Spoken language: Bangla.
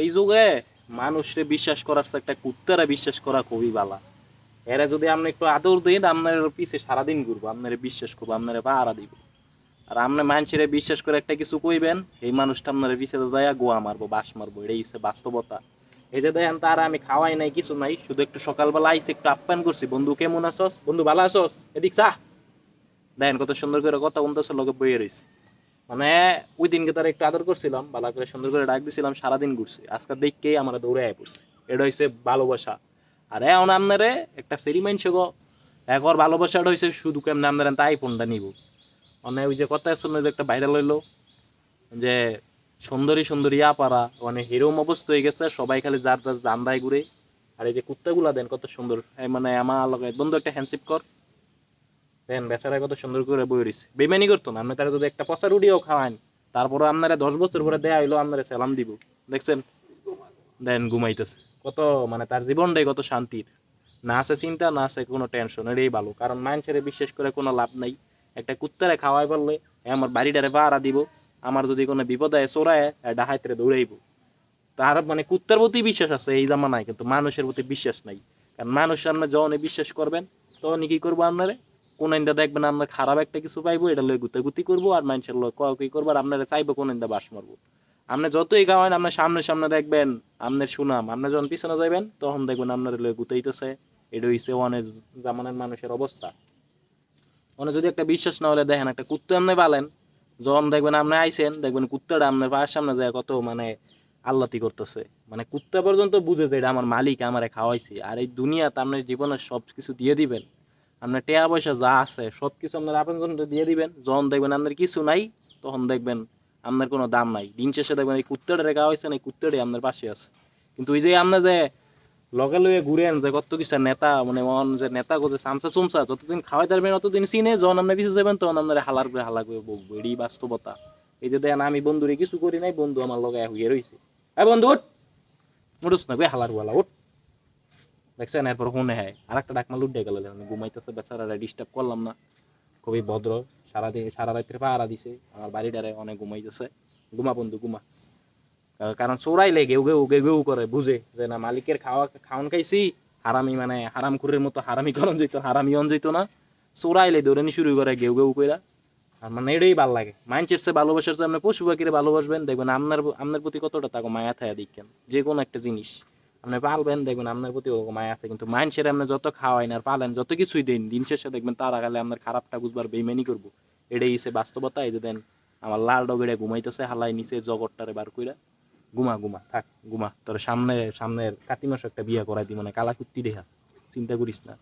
এই যুগে মানুষরে বিশ্বাস করার চেয়ে একটা কুত্তারে বিশ্বাস করা খুবই বালা। এরা যদি আপনি একটু আদর দিন আপনার পিছে সারাদিন ঘুরবো, আপনারে বিশ্বাস করবো, আপনারে পাহারা দিব। আর আপনি মানুষের বিশ্বাস করে একটা কিছু কইবেন, এই মানুষটা আপনার পিছে দেয়া গোয়া মারবো, বাস মারবো, এটাই হচ্ছে বাস্তবতা। এই যে দেখেন তার আমি খাওয়াই নাই, কিছু নাই, শুধু একটু সকালবেলা আইসে একটু আপ্যায়ন করছি, বন্ধু কেমন আছস, বন্ধু ভালো আছস, এদিক চা। দেখেন কত সুন্দর করে কথা বলতেছে, লোকে বইয়ে রয়েছে। মানে ওই দিনকে তারা একটু আদর করছিলাম, ভালো করে সুন্দর করে ডাক দিছিলাম, সারাদিন ঘুরছি, আজকে দেখকেই আমার দৌড়ে আয় পড়ছে। এটা হচ্ছে ভালোবাসা। আর এখন আপনারে একটা ফেরি মাইনছে গো, একবার ভালোবাসাটা হয়েছে শুধু কেমন আপনার তাই ফোনটা নিব। মানে ওই যে কথা শুনে যে একটা ভাইরাল হইলো যে সুন্দরী সুন্দরী আপারা মানে হিরোম অবস্থা হয়ে গেছে, সবাই খালি যার যার দান্দায় ঘুরে। আর এই যে কুত্তাগুলা দেন কত সুন্দর, মানে আমার লগে বন্ধু একটা হ্যান্ডশিপ কর, দেন বেচারা কত সুন্দর করে বই রইছে, বেমানি করতো না। আপনি তারা যদি একটা পচা রুটিও খাওয়ান, তারপরে আপনারা 10 বছর পরে দেয়া হইলো আপনারা সালাম দিব, দেখছেন? দেন ঘুমাইতেছে কত, মানে তার জীবনটাই কত শান্তির। না আছে চিন্তা, না আছে কোনো টেনশন, এটাই ভালো। কারণ মানুষের বিশ্বাস করে কোনো লাভ নাই। একটা কুত্তারে খাওয়াই বললে আমার বাড়িটারে পাহারা দিব, আমার যদি কোনো বিপদ হয় চোরায় ডাহাইতে দৌড়াইব। তার মানে কুত্তার প্রতি বিশ্বাস আছে এই জামানায়, কিন্তু মানুষের প্রতি বিশ্বাস নাই। কারণ মানুষ আপনার যখনই বিশ্বাস করবেন, তখনই কি করবো আপনারে কোন ইন্দা দেখবেন আপনার খারাপ একটা কিছু পাইবো, এটা লয়ে গুতাগুতি করবো, আর মানুষের লোক কি করবো, আর আপনারা চাইবো কোন ইন্দা বাস মারবো। আপনি যতই খাওয়ান, আপনার সামনে সামনে দেখবেন আপনার সুনাম, আপনি যখন পিছনে যাবেন তখন দেখবেন আপনার লয়ে গুতাইতেছে। এটা হইছে অনেক জামানের মানুষের অবস্থা। মানে যদি একটা বিশ্বাস না হলে দেখেন একটা কুত্তা আপনি পালেন, যখন দেখবেন আপনি আইছেন, দেখবেন কুত্তাটা আপনার পায়ের সামনে যায় কত মানে আল্লাতি করতেছে। মানে কুত্তা পর্যন্ত বুঝে যে এটা আমার মালিক, আমারে খাওয়াইছে। আর এই দুনিয়াতে আপনার জীবনের সব কিছু দিয়ে দিবেন, আপনার টাকা পয়সা যা আছে সবকিছু আপনার আপনজন দিয়ে দিবেন, যখন দেখবেন আপনার কিছু নাই, তখন দেখবেন আপনার কোনো দাম নাই। দিন শেষে দেখবেন এই কুত্তাটা রেখা হয়েছে না, এই কুত্তাটাই আপনার পাশে আছে। কিন্তু ওই যে আপনার যে লগে লগে ঘুরেন যে কত কিছু নেতা, মানে মন যে নেতা করছে চামচা চুমচা, যতদিন খাওয়াই যাবেন অতদিন চিনে, যখন আপনার পিছিয়ে যাবেন তখন আপনার হালার করে হালা করে বকবো, এটাই বাস্তবতা। এই যে দেখেন আমি বন্ধুরে কিছু করি নাই, বন্ধু আমার লগে হইয়ে রয়েছে। হ্যাঁ বন্ধু উঠ, উঠুস না হালার বলা উঠ, দেখছেন? এরপর শুনে হ্যাঁ আর একটা ডাকমা লুটে গেল, ঘুমাইতেছে বেচারা, ডিস্টার্ব করলাম না, খুবই ভদ্র, সারাদিন সারা রাত্রে পাহারা দিছে আমার বাড়িটারে, অনেক ঘুমাইতেছে। ঘুমা বন্ধু ঘুমা। কারণ চোরাইলে গেউ গেউ গেউ গেউ করে, বুঝে যে না মালিকের খাওয়ান খাইছি, হারামি মানে হারাম খুরের মতো হারামি করন যেত, হারামি অন যেত না, চোরাইলে দৌড়ানি শুরু করে গেউ গেউ কইরা। আর মানে এটাই ভাল লাগে, মানুষের চেয়ে ভালোবাসার চেয়ে আপনি পশু পাখিরে ভালোবাসবেন, দেখবেন আপনার আপনার প্রতি কতটা তাকে মায়া থাকা দেখেন। যে কোনো একটা জিনিস আপনি পালবেন, দেখবেন আপনার প্রতি ও মায়া আছে। কিন্তু মানুষের আপনি যত খাওয়াইন আর পালেন, যত কিছুই দেন, দিন শেষে দেখবেন তারা খালে আপনার খারাপটা বুঝবার বেইমানি করবো। এটাই হচ্ছে বাস্তবতা। এই যে দেন আমার লাল ডগেরে ঘুমাইতেছে, হালাই নিচে জগৎটারে বার কইরা। ঘুমা ঘুমা থাক, ঘুমা, তোর সামনে সামনের কাতি মাসে একটা বিয়া করাই দিব, মানে কালা কুত্তি দেখা, চিন্তা করিস না।